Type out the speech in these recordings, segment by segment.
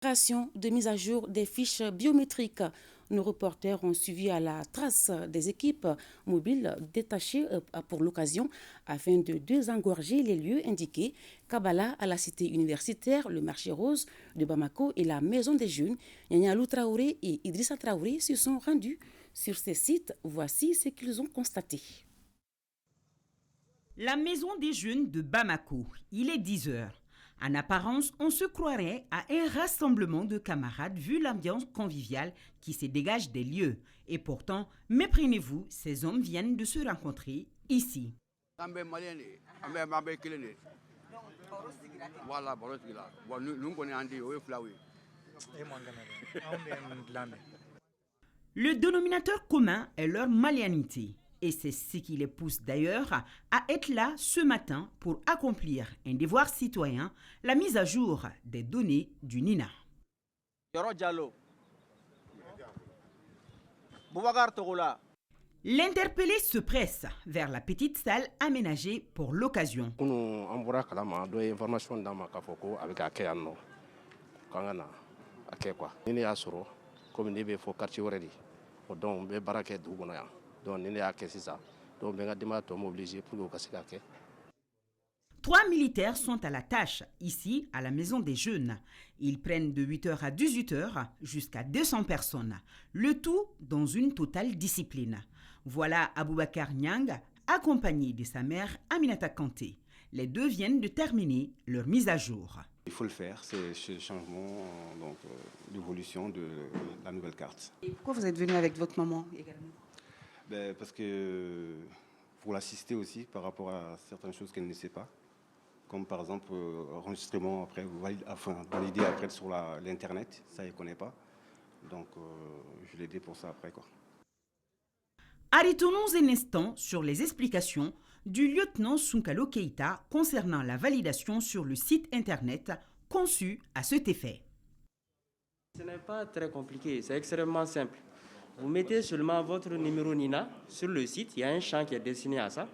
Opération de mise à jour des fiches biométriques. Nos reporters ont suivi à la trace des équipes mobiles détachées pour l'occasion afin de désengorger les lieux indiqués. Kabbalah à la cité universitaire, le marché rose de Bamako et la maison des jeunes. Nyanyalou Traoré et Idrissa Traoré se sont rendus sur ces sites. Voici ce qu'ils ont constaté. La maison des jeunes de Bamako, il est 10 heures. En apparence, on se croirait à un rassemblement de camarades vu l'ambiance conviviale qui se dégage des lieux. Et pourtant, méprenez-vous, ces hommes viennent de se rencontrer ici. Le dénominateur commun est leur malianité. Et c'est ce qui les pousse d'ailleurs à être là ce matin pour accomplir un devoir citoyen, la mise à jour des données du NINA. L'interpellé se presse vers la petite salle aménagée pour l'occasion. Trois militaires sont à la tâche, ici, à la maison des jeunes. Ils prennent de 8h à 18h jusqu'à 200 personnes, le tout dans une totale discipline. Voilà Aboubakar Nyang, accompagné de sa mère Aminata Kanté. Les deux viennent de terminer leur mise à jour. Il faut le faire, c'est ce changement, l'évolution de la nouvelle carte. Et pourquoi vous êtes venu avec votre maman également? Parce que pour l'assister aussi par rapport à certaines choses qu'elle ne sait pas, comme par exemple enregistrement après, valider après sur l'internet, ça elle ne connaît pas, donc je l'ai aidé pour ça après quoi. Arrêtons-nous un instant sur les explications du lieutenant Sunkalo Keïta concernant la validation sur le site internet conçu à cet effet. Ce n'est pas très compliqué, c'est extrêmement simple. Vous mettez seulement votre numéro NINA sur le site, il y a un champ qui est destiné à ça.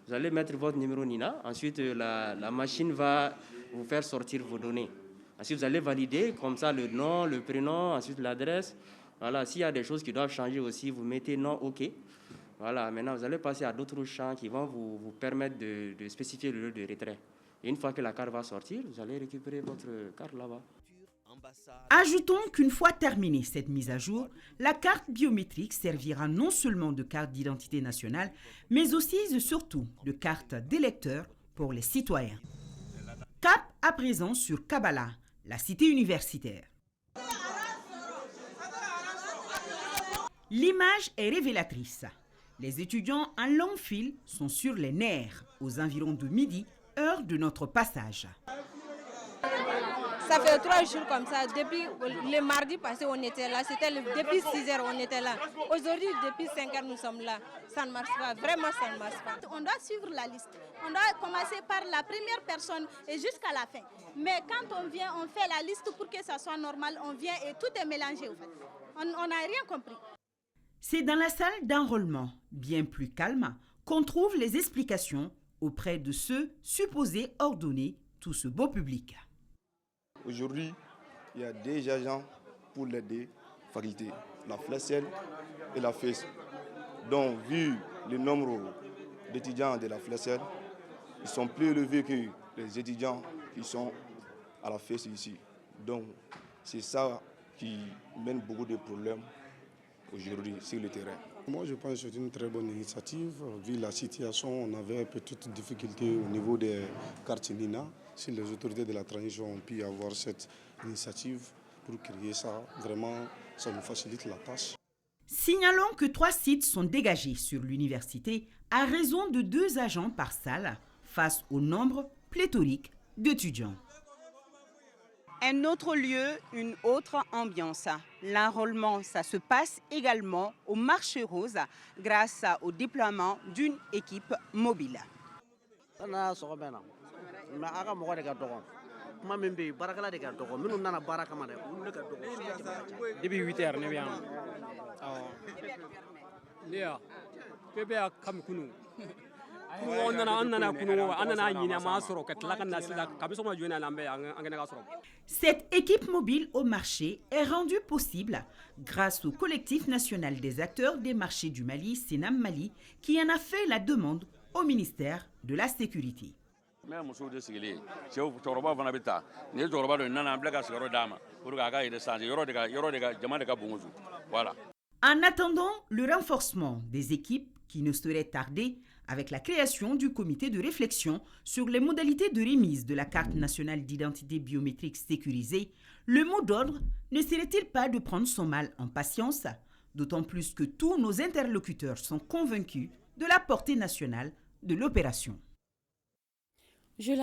Vous allez mettre votre numéro NINA, ensuite la machine va vous faire sortir vos données. Ensuite vous allez valider comme ça le nom, le prénom, ensuite l'adresse. Voilà, s'il y a des choses qui doivent changer aussi, vous mettez non, ok. Voilà, maintenant vous allez passer à d'autres champs qui vont vous permettre de spécifier le lieu de retrait. Et une fois que la carte va sortir, vous allez récupérer votre carte là-bas. Ajoutons qu'une fois terminée cette mise à jour, la carte biométrique servira non seulement de carte d'identité nationale, mais aussi et surtout de carte d'électeur pour les citoyens. Cap à présent sur Kabbalah, la cité universitaire. L'image est révélatrice. Les étudiants en long file sont sur les nerfs aux environs de midi, heure de notre passage. Ça fait 3 jours comme ça. Depuis le mardi passé, on était là. C'était depuis 6 heures, on était là. Aujourd'hui, depuis 5 heures, nous sommes là. Ça ne marche pas. Vraiment, ça ne marche pas. On doit suivre la liste. On doit commencer par la première personne et jusqu'à la fin. Mais quand on vient, on fait la liste pour que ça soit normal. On vient et tout est mélangé. En fait. On n'a rien compris. C'est dans la salle d'enrôlement, bien plus calme, qu'on trouve les explications auprès de ceux supposés ordonner tout ce beau public. Aujourd'hui, il y a des agents pour les deux facultés, la FLESEL et la FES. Donc, vu le nombre d'étudiants de la FLESEL, ils sont plus élevés que les étudiants qui sont à la FES ici. Donc, c'est ça qui mène beaucoup de problèmes aujourd'hui sur le terrain. Moi, je pense que c'est une très bonne initiative. Vu la situation, on avait peut-être difficulté au niveau des cartes NINA. Si les autorités de la transition ont pu avoir cette initiative pour créer ça, vraiment, ça nous facilite la tâche. Signalons que 3 sites sont dégagés sur l'université à raison de 2 agents par salle face au nombre pléthorique d'étudiants. Un autre lieu, une autre ambiance. L'enrôlement, ça se passe également au marché rose grâce au déploiement d'une équipe mobile. Depuis 8 heures, Cette équipe mobile au marché est rendue possible grâce au collectif national des acteurs des marchés du Mali, Senam Mali, qui en a fait la demande au ministère de la Sécurité. En attendant le renforcement des équipes qui ne saurait tarder avec la création du comité de réflexion sur les modalités de remise de la carte nationale d'identité biométrique sécurisée, le mot d'ordre ne serait-il pas de prendre son mal en patience, d'autant plus que tous nos interlocuteurs sont convaincus de la portée nationale de l'opération.